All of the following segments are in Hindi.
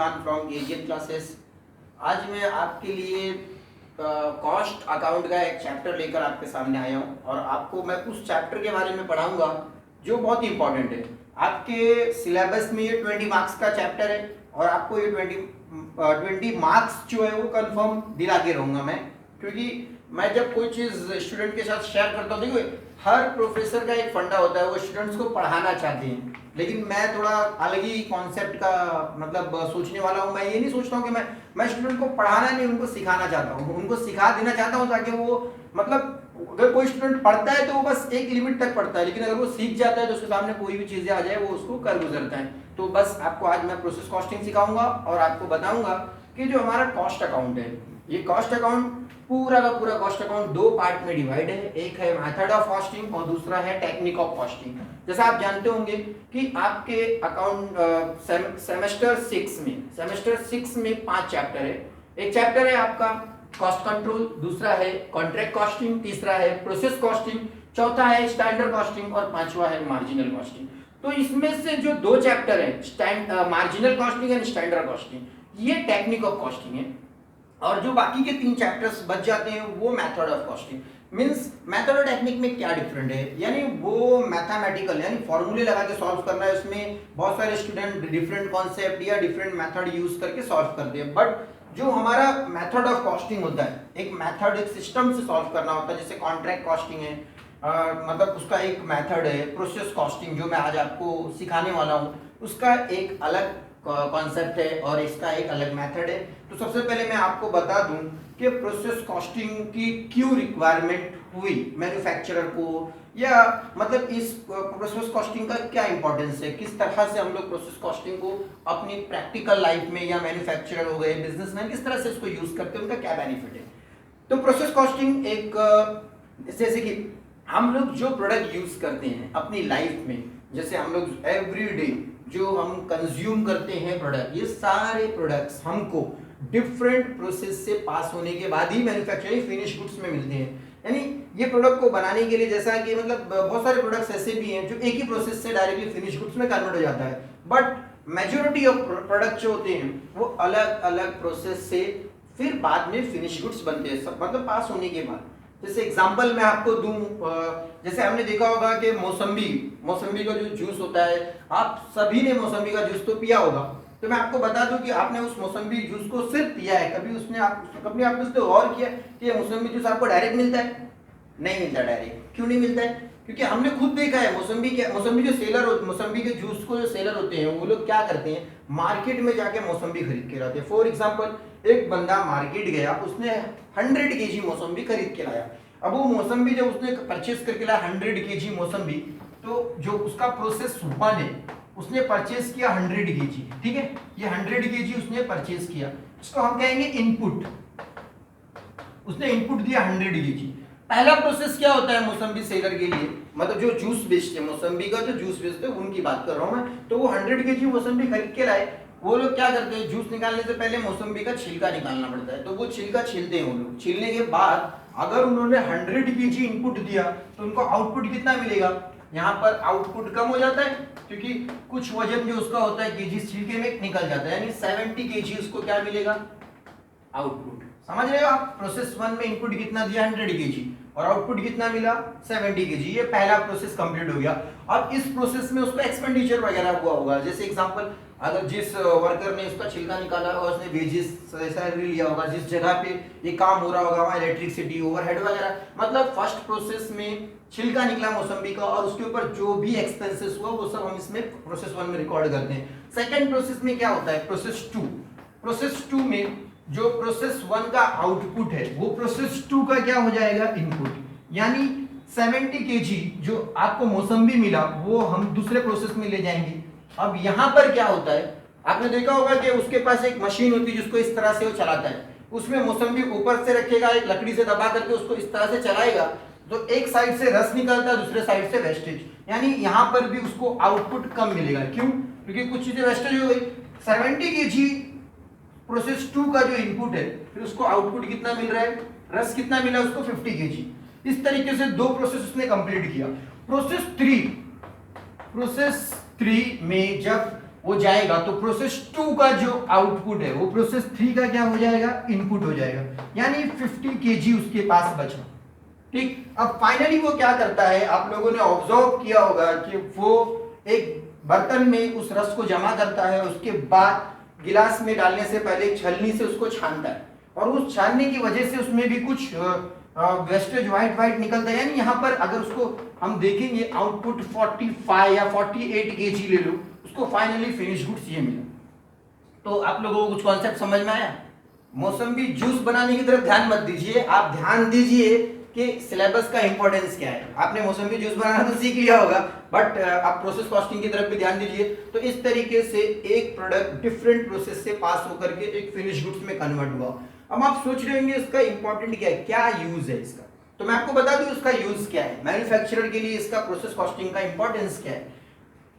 Khan from Aegean classes. आज मैं आपके लिए कॉस्ट अकाउंट का एक चैप्टर लेकर आपके सामने आया हूँ और आपको मैं उस चैप्टर के बारे में पढ़ाऊंगा जो बहुत ही इंपॉर्टेंट है। आपके सिलेबस में ये 20 मार्क्स का चैप्टर है और आपको ये 20 मार्क्स जो है वो कंफर्म दिला के रहूँगा मैं, क्योंकि मैं जब कोई चीज़ स्टूडेंट के साथ शेयर करता हूँ, देखो हर प्रोफेसर का एक फंडा होता है, वो स्टूडेंट्स को पढ़ाना चाहते हैं, लेकिन मैं थोड़ा अलग ही कॉन्सेप्ट का मतलब सोचने वाला हूँ। मैं ये नहीं सोचता हूँ कि मैं स्टूडेंट को पढ़ाना नहीं, उनको सिखाना चाहता हूँ, उनको सिखा देना चाहता हूँ ताकि वो मतलब अगर कोई स्टूडेंट पढ़ता है तो वो बस एक लिमिट तक पढ़ता है, लेकिन अगर वो सीख जाता है तो उसके सामने कोई भी चीज़ें आ जाए वो उसको कर गुजरता है। तो बस आपको आज मैं प्रोसेस कॉस्टिंग सिखाऊंगा और आपको बताऊंगा कि जो हमारा कॉस्ट अकाउंट है, ये कॉस्ट अकाउंट पूरा का पूरा कॉस्ट अकाउंट दो पार्ट में डिवाइड है। एक है मेथड ऑफ कॉस्टिंग और दूसरा है टेक्निक ऑफ कॉस्टिंग। जैसा आप जानते होंगे कि आपके अकाउंट सेमेस्टर 6 में 5 चैप्टर है। एक चैप्टर है आपका कॉस्ट कंट्रोल, दूसरा है कॉन्ट्रैक्ट कॉस्टिंग, तीसरा है प्रोसेस कॉस्टिंग, चौथा है स्टैंडर्ड कॉस्टिंग और पांचवा है मार्जिनल कॉस्टिंग। तो इसमें से जो दो चैप्टर है marginal costing and standard costing, ये टेक्निक ऑफ कॉस्टिंग है और जो बाकी के 3 चैप्टर्स बच जाते हैं वो method of costing. Means method और टेक्निक में क्या डिफरेंट है, यानी वो मैथमेटिकल यानी फॉर्मूले लगा के सॉल्व करना है। उसमें बहुत सारे स्टूडेंट डिफरेंट कॉन्सेप्ट या डिफरेंट मेथड यूज करके सॉल्व करते हैं, बट जो हमारा मेथड ऑफ कॉस्टिंग होता है, एक मेथड एक सिस्टम से सॉल्व करना होता है। जैसे कॉन्ट्रैक्ट कॉस्टिंग है, मतलब उसका एक मेथड है। प्रोसेस कॉस्टिंग जो मैं आज आपको सिखाने वाला हूँ उसका एक अलग कॉन्सेप्ट है और इसका एक अलग मेथड है। तो सबसे पहले मैं आपको बता दूं कि प्रोसेस कॉस्टिंग की क्यों रिक्वायरमेंट हुई मैन्युफैक्चरर को, या मतलब इस प्रोसेस कॉस्टिंग का क्या इंपॉर्टेंस है, किस तरह से हम लोग प्रोसेस कॉस्टिंग को अपनी प्रैक्टिकल लाइफ में या मैन्युफैक्चरर हो गए बिजनेसमैन किस तरह से इसको यूज करते हैं, उनका क्या बेनिफिट है। तो प्रोसेस कॉस्टिंग एक जैसे कि हम लोग जो प्रोडक्ट यूज करते हैं अपनी लाइफ में, जैसे हम लोग एवरीडे जो हम कंज्यूम करते हैं प्रोडक्ट, ये सारे प्रोडक्ट्स हमको डिफरेंट प्रोसेस से पास होने के बाद ही मैन्युफैक्चरिंग फिनिश गुड्स में मिलते हैं। यानी ये प्रोडक्ट को बनाने के लिए, जैसा कि मतलब बहुत सारे प्रोडक्ट्स ऐसे भी हैं जो एक ही प्रोसेस से डायरेक्टली फिनिश गुड्स में कन्वर्ट हो जाता है, बट मेजॉरिटी ऑफ प्रोडक्ट जो होते हैं वो अलग अलग प्रोसेस से फिर बाद में फिनिश गुड्स बनते हैं, सब मतलब पास होने के बाद। जैसे एग्जांपल मैं आपको दूं, जैसे हमने देखा होगा कि मौसम्बी का जो जूस होता है, आप सभी ने मौसम्बी का जूस तो पिया होगा। तो मैं आपको बता दूं कि आपने उस मौसम्बी जूस को सिर्फ पिया है, कभी आपने उस पर गौर किया कि ये मौसम्बी जूस आपको डायरेक्ट मिलता है? नहीं मिलता डायरेक्ट। क्यों नहीं मिलता है? क्योंकि हमने खुद देखा है मौसम्बी जो मौसम्बी के जूस को जो सेलर होते हैं वो लोग क्या करते हैं, मार्केट में जाके मौसम्बी खरीद के लाते हैं। फॉर एग्जाम्पल एक बंदा मार्केट गया, उसने 100 केजी मौसम्बी खरीद के लाया। अब वो मौसम्बी जब उसने परचेस करके लाया 100 केजी मौसम्बी, तो जो उसका प्रोसेस 1 है, उसने परचेस किया 100 केजी, ठीक है, ये 100 केजी उसने परचेस किया, इसको हम कहेंगे इनपुट। उसने इनपुट दिया 100 केजी। पहला प्रोसेस क्या होता है मौसम्बी सेलर के लिए, मतलब जो जूस बेचते हैं, मौसम्बी का जो जूस बेचते हैं उनकी बात कर रहा हूं मैं। तो वो 100 केजी मौसम्बी खरीद के लाए, वो लोग क्या करते हैं, जूस निकालने से पहले मौसम्बी का छिलका निकालना पड़ता है, तो वो छिलका छीलते हैं वो लोग। छीलने के बाद अगर उन्होंने 100 केजी इनपुट दिया तो उनको आउटपुट कितना मिलेगा, यहाँ पर आउटपुट कम हो जाता है क्योंकि कुछ वजन जो उसका होता है केजी छिलके में निकल जाता है, यानी 70 केजी उसको क्या मिलेगा, आउटपुट। समझ रहे हो आप, प्रोसेस 1 में इनपुट कितना दिया 100 केजी और आउटपुट कितना मिला 70 केजी। ये पहला प्रोसेस कंप्लीट हो गया। अब इस प्रोसेस में उसको एक्सपेंडिचर वगैरह हुआ होगा, जैसे एग्जांपल अगर जिस वर्कर ने उसका छिलका निकाला और उसने वेजेस सैलरी लिया होगा, जिस जगह पे ये काम हो रहा होगा वहाँ इलेक्ट्रिसिटी ओवरहेड वगैरह, मतलब फर्स्ट प्रोसेस में छिलका निकला मौसम्बी का और उसके ऊपर जो भी एक्सपेंसेस हुआ वो सब हम इसमें प्रोसेस 1 में रिकॉर्ड करते हैं। सेकेंड प्रोसेस में क्या होता है, प्रोसेस 2 में जो प्रोसेस 1 का आउटपुट है वो प्रोसेस 2 का क्या हो जाएगा, इनपुट। यानी 70 केजी जो आपको मौसम्बी मिला वो हम दूसरे प्रोसेस में ले जाएंगे। अब यहाँ पर क्या होता है, आपने देखा होगा कि उसके पास एक मशीन होती है जिसको इस तरह से वो चलाता है, उसमें मौसम्बी ऊपर से रखेगा, एक लकड़ी से दबा करके उसको इस तरह से चलाएगा, तो एक साइड से रस निकलता है, दूसरे साइड से वेस्टेज। यानी यहाँ पर भी उसको आउटपुट कम मिलेगा। क्यों? क्योंकि कुछ चीजें वेस्टेज हो गई। 70 केजी प्रोसेस 2 का जो इनपुट है, फिर उसको आउटपुट कितना मिल रहा है, रस कितना मिला उसको 50 केजी। इस तरीके से 2 प्रोसेस उसने कंप्लीट किया। प्रोसेस 3 में जब वो जाएगा तो प्रोसेस 2 का जो आउटपुट है वो प्रोसेस 3 का क्या हो जाएगा, इनपुट हो जाएगा, यानी 50 केजी उसके पास बचा। ठीक, अब फाइनली वो क्या करता है, आप लोगों ने ऑब्जर्व किया होगा कि वो एक बर्तन में उस रस को जमा करता है, उसके बाद गिलास में डालने से पहले छलनी से उसको छानता है, और उस छानने की वजह से उसमें भी कुछ वेस्टेज व्हाइट निकलता है, यानी यहाँ पर अगर उसको हम देखेंगे आउटपुट 45 या 48 केजी ले लो, उसको फाइनली फिनिश गुड्स ये मिला। तो आप लोगों को कुछ कॉन्सेप्ट समझ में आया? मौसम्बी जूस बनाने की तरफ ध्यान मत दीजिए, आप ध्यान दीजिए कि सिलेबस का इंपॉर्टेंस क्या है। आपने मौसम्बी जूस बनाना तो सीख लिया होगा, बट आप प्रोसेस कॉस्टिंग की तरफ भी ध्यान दीजिए। तो इस तरीके से एक प्रोडक्ट डिफरेंट प्रोसेस से पास होकर के एक फिनिश गुड्स में कन्वर्ट हुआ। अब आप सोच रहे होंगे इसका इंपॉर्टेंट क्या है, क्या यूज है इसका, तो मैं आपको बता दूं इसका यूज क्या है, मैन्युफैक्चरर के लिए इसका प्रोसेस कॉस्टिंग का इंपॉर्टेंस क्या है।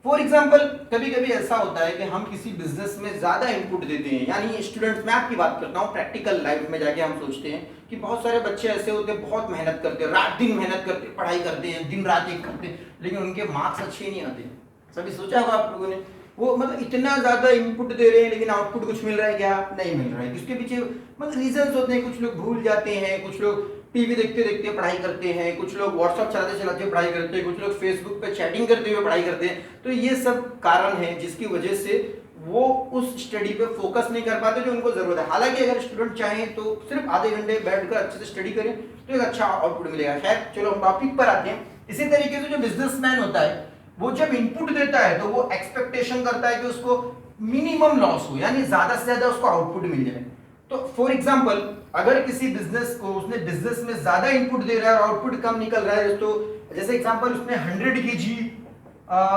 फॉर एग्जाम्पल कभी कभी ऐसा होता है कि हम किसी बिजनेस में ज्यादा इनपुट देते हैं, यानी स्टूडेंट्स, मैं आपकी बात करता हूँ प्रैक्टिकल लाइफ में जाके हम सोचते हैं कि बहुत सारे बच्चे ऐसे होते हैं, बहुत मेहनत करते हैं, रात दिन मेहनत करते हैं, पढ़ाई करते हैं, दिन रात एक करते हैं, लेकिन उनके मार्क्स अच्छे नहीं आते। सभी सोचा होगा आप लोगों ने, वो मतलब इतना ज्यादा इनपुट दे रहे हैं लेकिन आउटपुट कुछ मिल रहा है क्या, नहीं मिल रहा है। इसके पीछे मतलब रीजंस होते हैं, कुछ लोग भूल जाते हैं, कुछ लोग टीवी देखते देखते पढ़ाई करते हैं, कुछ लोग व्हाट्सएप चलाते चलाते पढ़ाई करते हैं, कुछ लोग फेसबुक पे चैटिंग करते हुए पढ़ाई करते हैं। तो ये सब कारण है जिसकी वजह से वो उस स्टडी पे फोकस नहीं कर पाते जो उनको जरूरत है। हालांकि अगर स्टूडेंट चाहें तो सिर्फ आधे घंटे बैठकर अच्छे से स्टडी करें तो एक अच्छा आउटपुट मिलेगा। खैर चलो हम टॉपिक पर आते हैं। इसी तरीके से जो बिजनेसमैन होता है वो जब इनपुट देता है तो वो एक्सपेक्टेशन करता है कि उसको मिनिमम लॉस हो, यानी ज्यादा से ज्यादा उसको आउटपुट मिल जाए। तो फॉर एग्जांपल अगर किसी बिजनेस को उसने बिजनेस में ज्यादा इनपुट दे रहा है और आउटपुट कम निकल रहा है, तो जैसे एग्जांपल उसने 100 केजी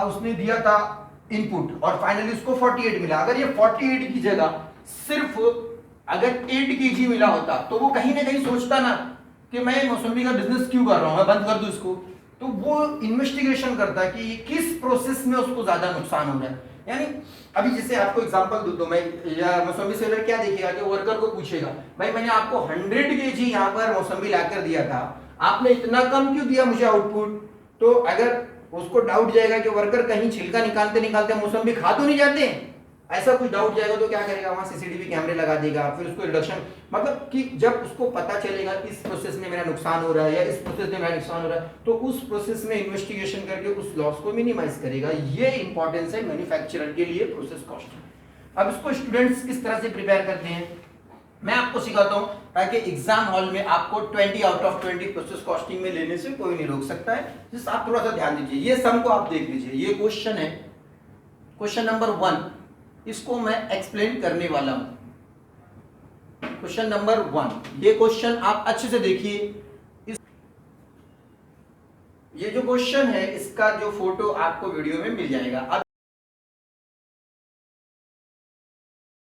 उसने दिया था इनपुट और फाइनली उसको 48 मिला। अगर ये 48 की जगह सिर्फ अगर 8 केजी मिला होता तो वो कहीं ना कहीं सोचता ना कि मैं मौसम्बी का बिजनेस क्यों कर रहा हूं, मैं बंद कर दूं इसको। तो वो इन्वेस्टिगेशन करता है कि किस प्रोसेस में उसको ज्यादा नुकसान हो रहा है। यानी अभी जैसे आपको एग्जांपल दूं तो मैं या मौसम्बी सेलर क्या देखेगा कि वर्कर को पूछेगा, भाई मैंने आपको 100 केजी यहाँ पर मौसम्बी लाकर दिया था, आपने इतना कम क्यों दिया मुझे आउटपुट। तो अगर उसको डाउट जाएगा कि वर्कर कहीं छिलका निकालते निकालते मौसम्बी खा तो नहीं जाते, ऐसा कुछ डाउट जाएगा तो क्या करेगा, वहां सीसीटीवी कैमरे लगा देगा, फिर उसको रिडक्शन, मतलब कि जब उसको पता चलेगा इस प्रोसेस में मेरा नुकसान हो रहा है या इस प्रोसेस में मेरा नुकसान हो रहा है, तो उस प्रोसेस में इन्वेस्टिगेशन करके उस लॉस को मिनिमाइज करेगा। ये इंपॉर्टेंस है मैन्युफैक्चरर के लिए प्रोसेस कॉस्टिंग। अब इसको स्टूडेंट्स किस तरह से प्रिपेयर करते हैं मैं आपको सिखाता हूं, ताकि एग्जाम हॉल में आपको 20 आउट ऑफ 20 प्रोसेस कॉस्टिंग में लेने से कोई नहीं रोक सकता है। जिस आप थोड़ा सा ध्यान दीजिए, ये सम को आप देख लीजिए, ये क्वेश्चन है, क्वेश्चन नंबर 1, इसको मैं एक्सप्लेन करने वाला हूं। क्वेश्चन नंबर 1, ये क्वेश्चन आप अच्छे से देखिए। ये जो क्वेश्चन है इसका जो फोटो आपको वीडियो में मिल जाएगा। अब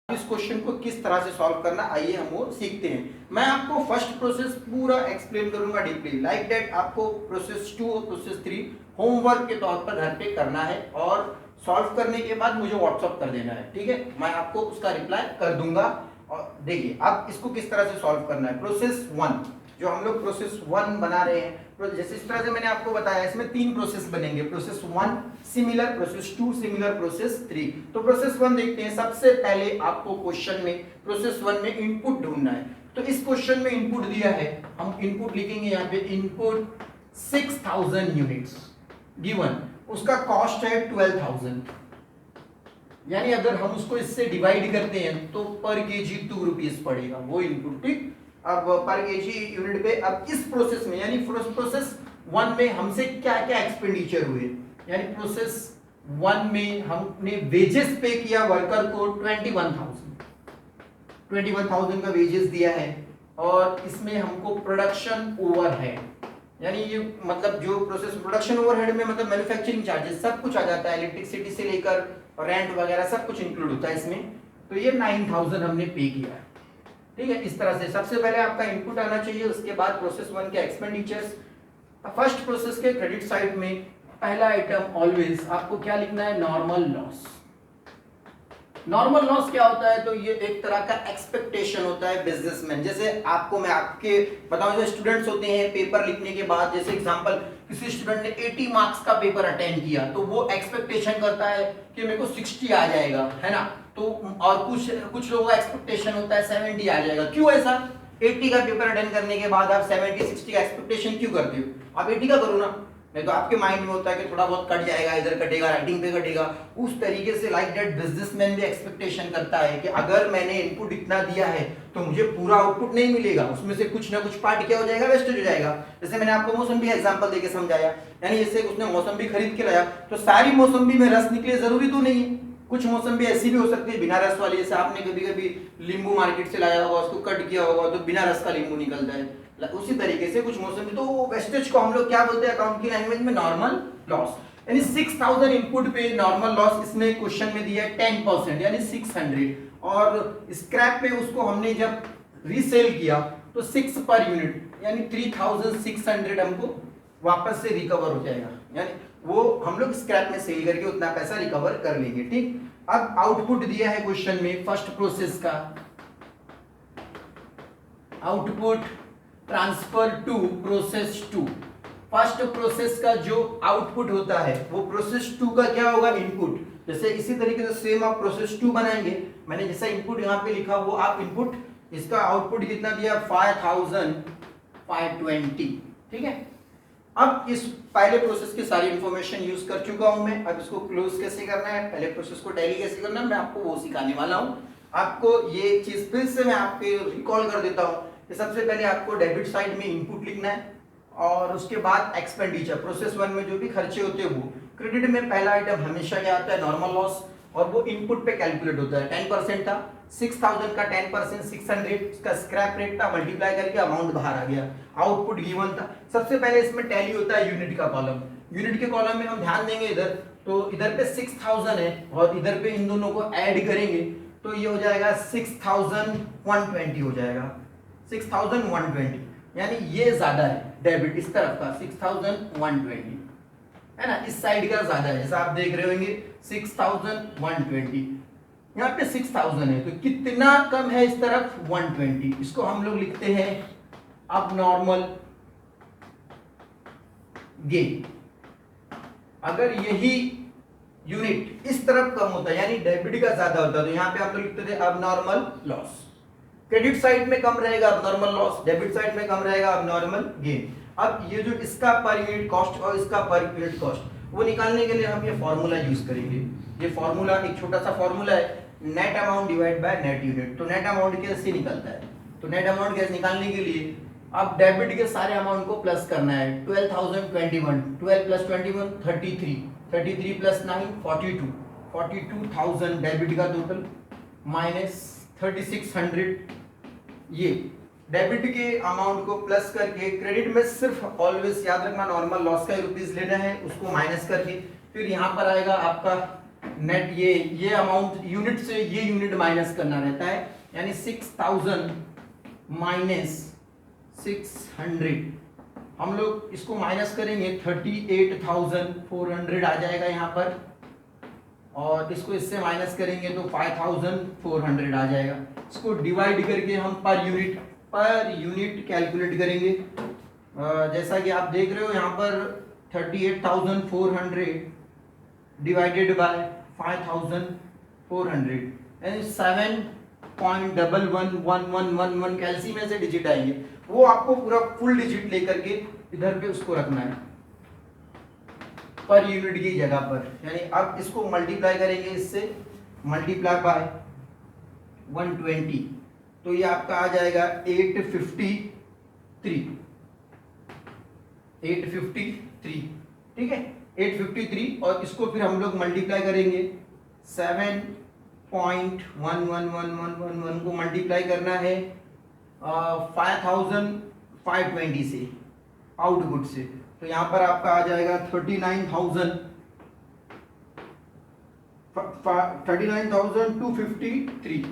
इस क्वेश्चन को किस तरह से सॉल्व करना, आइए हम वो सीखते हैं। मैं आपको फर्स्ट प्रोसेस पूरा एक्सप्लेन करूंगा डीपली, लाइक दैट आपको प्रोसेस 2 और प्रोसेस 3 होमवर्क के तौर पर घर पे करना है और सॉल्व करने के बाद मुझे व्हाट्सअप कर देना है, ठीक है। मैं आपको उसका रिप्लाई कर दूंगा। और देखिए अब इसको किस तरह से सॉल्व करना है। प्रोसेस 1 जो हम लोग प्रोसेस 1 बना रहे हैं, जैसे इस तरह से मैंने आपको बताया, इसमें 3 प्रोसेस बनेंगे, process 1 similar, process 2 similar, process 3। तो प्रोसेस 1 देखते हैं। सबसे पहले आपको क्वेश्चन में प्रोसेस 1 में इनपुट ढूंढना है। तो इस क्वेश्चन में इनपुट दिया है, हम इनपुट लिखेंगे यहाँ पे, इनपुट 6000 यूनिट्स गिवन, उसका कॉस्ट है 12000, यानी अगर हम उसको इससे डिवाइड करते हैं तो पर केजी 2 रुपीज पड़ेगा वो इनपुट, ठीक। अब पर केजी यूनिट पे, अब इस प्रोसेस में यानी प्रोसेस 1 में हमसे क्या क्या एक्सपेंडिचर हुए, यानी प्रोसेस 1 में हमने वेजेस पे किया वर्कर को 21000 का वेजेस दिया है, और इसमें हमको प्रोडक्शन ओवरहेड, यानी ये मतलब जो प्रोसेस प्रोडक्शन ओवरहेड में मतलब मैन्युफैक्चरिंग चार्जेस सब कुछ आ जाता है, इलेक्ट्रिसिटी से लेकर रेंट वगैरह सब कुछ इंक्लूड होता है इसमें। तो ये 9000 हमने पे किया है, ठीक है। इस तरह से सबसे पहले आपका इनपुट आना चाहिए, उसके बाद प्रोसेस 1 के एक्सपेंडिचर्स। फर्स्ट प्रोसेस के क्रेडिट साइड में पहला आइटम ऑलवेज आपको क्या लिखना है, नॉर्मल लॉस, नॉर्मल लॉस क्या होता है? तो ये एक तरह का एक्सपेक्टेशन होता है बिजनेसमैन। जैसे आपको मैं आपके बताऊं, जो स्टूडेंट्स होते हैं पेपर लिखने के बाद, जैसे एग्जांपल किसी स्टूडेंट ने 80 मार्क्स का पेपर अटेंड किया तो वो एक्सपेक्टेशन करता है कि मेरे को 60 आ जाएगा, है ना। तो और कुछ लोगों का एक्सपेक्टेशन होता है 70 आ जाएगा। क्यों ऐसा? 80 का पेपर अटेंड करने के बाद आप 70 60 का एक्सपेक्टेशन क्यों करते हो? आप 80 का करो ना। नहीं तो आपके माइंड में होता है कि थोड़ा बहुत कट जाएगा, इधर कटेगा, राइटिंग पे कटेगा। उस तरीके से लाइक दैट बिजनेसमैन भी एक्सपेक्टेशन करता है कि अगर मैंने इनपुट इतना दिया है तो मुझे पूरा आउटपुट नहीं मिलेगा, उसमें से कुछ ना कुछ पार्ट क्या हो जाएगा, वेस्टेज हो जाएगा। जैसे मैंने आपको मौसम्बी का एग्जांपल देके समझाया, यानी जैसे उसने मौसम्बी खरीद के लाया तो सारी मौसम्बी में रस निकले जरूरी तो नहीं है। कुछ मौसम्बी ऐसी भी हो सकती है बिना रस वाली। जैसे आपने कभी कभी नींबू मार्केट से लाया होगा, उसको कट किया होगा तो बिना रस का नींबू निकलता है। उसी तरीके से कुछ मौसम्बी, तो वेस्टेज को हम लोग क्या बोलते हैं अकाउंट की लैंग्वेज में? Normal loss. यानी 6000 इनपुट पे नॉर्मल लॉस इसने क्वेश्चन में दिया है 10%, यानी 600। और स्क्रैप पे उसको हमने जब रीसेल किया तो 6 पर यूनिट यानी 3600 हमको वापस से रिकवर हो जाएगा। यानी वो हम लोग स्क्रैप में सेल करके उतना पैसा रिकवर कर लेंगे। ठीक, अब आउटपुट दिया है क्वेश्चन में फर्स्ट प्रोसेस का, output transfer to process 2। First process का जो आउटपुट होता है वो प्रोसेस 2 का क्या होगा? इनपुट। जैसे इसी तरीके से सेम आप प्रोसेस 2 बनाएंगे। मैंने जैसा इनपुट यहाँ पे लिखा वो आप इनपुट, इसका आउटपुट कितना दिया? 5520। ठीक है, अब इस पहले प्रोसेस की सारी इंफॉर्मेशन यूज कर चुका हूं मैं। अब इसको क्लोज कैसे करना है, पहले प्रोसेस को टैली कैसे करना है, मैं आपको वो सिखाने वाला हूं। आपको ये चीज फिर से मैं आपके रिकॉल कर देता हूं कि सबसे पहले आपको डेबिट साइड में इनपुट लिखना है और उसके बाद एक्सपेंडिचर, प्रोसेस 1 में जो भी खर्चे होते हैं वो। क्रेडिट में पहला आइटम हमेशा क्या आता है? नॉर्मल लॉस, और वो इनपुट पे कैलकुलेट होता है। 10% था, 6000 का 10% 600, उसका स्क्रैप रेट था, मल्टीप्लाई करके अमाउंट बाहर आ गया, आउटपुट गिवन था। सबसे पहले इसमें टैली होता है यूनिट का कॉलम। यूनिट के कॉलम में हम ध्यान देंगे इधर, तो इधर पे 6000 है और इधर पे इन दोनों को ऐड करेंगे तो ये हो जाएगा 6120 हो जाएगा, 6120। यानी ये ज्यादा है डेबिट इस तरफ का 6120, है ना, इस साइड का ज्यादा है। जैसा आप देख रहे होंगे 6120, यहाँ पे 6000 है तो कितना कम है इस तरफ? 120। इसको हम लोग लिखते हैं अब नॉर्मल गेन। अगर यही यूनिट इस तरफ कम होता है यानी डेबिट का ज्यादा होता है तो यहाँ पे आप लोग लिखते थे अब नॉर्मल लॉस। क्रेडिट साइड में कम रहेगा अब नॉर्मल लॉस, डेबिट साइड में कम रहेगा अब नॉर्मल गेन। अब ये जो इसका पर यूनिट कॉस्ट और इसका पर यूनिट कॉस्ट वो निकालने के लिए हम ये फॉर्मूला यूज करेंगे। ये फॉर्मूला एक छोटा सा फॉर्मूला है, net amount divide by net unit. तो नेट अमाउंट कैसे निकलता है? तो नेट अमाउंट कैसे निकालने के लिए अब डेबिट के सारे अमाउंट को प्लस करना है। 12021, 12 प्लस 21 33, 33 प्लस 9 42, 42000 डेबिट का टोटल माइनस 3600। ये डेबिट के अमाउंट को प्लस करके क्रेडिट में सिर्फ ऑलवेज याद रखना नॉर्मल लॉस का रुपीस लेना है, उसको माइनस करके फिर यहाँ पर आएगा आपका नेट। ये अमाउंट यूनिट से ये यूनिट माइनस करना रहता है, यानी 6000 माइनस 600। हम लोग इसको माइनस करेंगे 38400 आ जाएगा यहाँ पर, और इसको इससे माइनस करेंगे तो 5400 आ जाएगा। इसको डिवाइड करके हम पर यूनिट कैलकुलेट करेंगे। जैसा कि आप देख रहे हो यहाँ पर 38400 डिवाइडेड बाय 5400 यानी 7.111111 कैलसी में से डिजिट आएंगे, वो आपको पूरा फुल डिजिट लेकर के इधर पे उसको रखना है पर यूनिट की जगह पर। यानी अब इसको मल्टीप्लाई करेंगे, इससे मल्टीप्लाई बाय 120 तो ये आपका आ जाएगा 853। ठीक है, 853 और इसको फिर हम लोग मल्टीप्लाई करेंगे 7.111111 को मल्टीप्लाई करना है 5520 से आउटपुट से, तो यहाँ पर आपका आ जाएगा 39,253।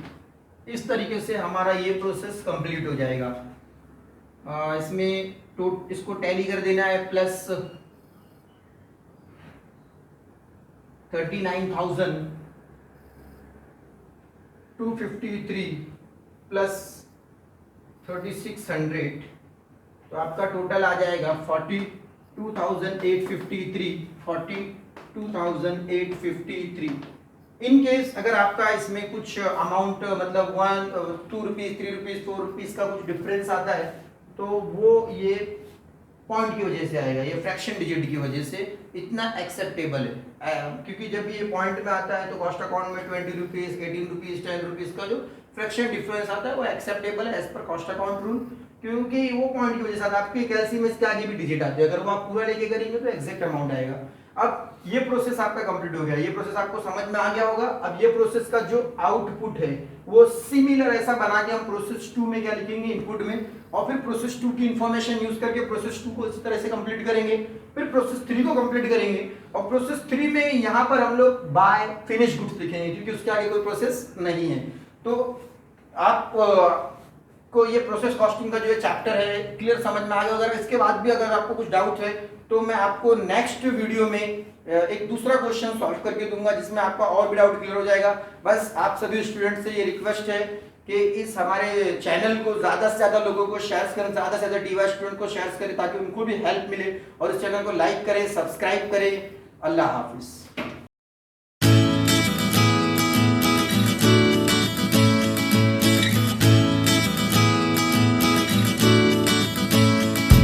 इस तरीके से हमारा ये प्रोसेस कंप्लीट हो जाएगा। इसमें तो इसको टैली कर देना है प्लस 39,000 253 प्लस 3600, तो आपका टोटल आ जाएगा 42,853। इन केस अगर आपका इसमें कुछ अमाउंट मतलब 2 रुपीज 3 रुपीज 4 रुपीज का कुछ डिफरेंस आता है तो वो ये पॉइंट की वजह से आएगा, ये फ्रैक्शन डिजिट की वजह से इतना एक्सेप्टेबल है। क्योंकि जब ये पॉइंट में आता है तो कॉस्ट अकाउंट में 20 रुपीज 18 रुपीज 10 रुपीज का जो फ्रैक्शन डिफरेंस आता है वो एक्सेप्टेबल है as per cost account rule, क्योंकि वो पॉइंट की वजह से आता है। आपके कैलसी में इसके आगे भी डिजिट आते हैं, अगर वो आप पूरा लेके करेंगे तो एग्जैक्ट अमाउंट आएगा। अब ये प्रोसेस आपका कंप्लीट हो गया, ये प्रोसेस आपको समझ में आ गया होगा। अब ये प्रोसेस का जो आउटपुट है वो सिमिलर ऐसा बना के हम प्रोसेस 2 में क्या लिखेंगे इनपुट में, और फिर प्रोसेस 2 की इंफॉर्मेशन यूज करके प्रोसेस 2 को इस तरह से कंप्लीट करेंगे, फिर प्रोसेस 3 को कंप्लीट करेंगे, और प्रोसेस 3 में यहाँ पर हम लोग बाय फिनिश गुड्स लिखेंगे क्योंकि उसके आगे कोई प्रोसेस नहीं है। तो आप को ये प्रोसेस कॉस्टिंग का जो ये चैप्टर है क्लियर समझ में आ गया। अगर इसके बाद भी अगर आपको कुछ डाउट है तो मैं आपको नेक्स्ट वीडियो में एक दूसरा क्वेश्चन सॉल्व करके दूंगा जिसमें आपका और भी डाउट क्लियर हो जाएगा। बस आप सभी स्टूडेंट से ये रिक्वेस्ट है कि इस हमारे चैनल को ज़्यादा से ज़्यादा लोगों को शेयर करें, ज़्यादा से ज़्यादा डीवाई स्टूडेंट को शेयर करें ताकि उनको भी हेल्प मिले, और इस चैनल को लाइक करें, सब्सक्राइब करें। अल्लाह हाफिज़।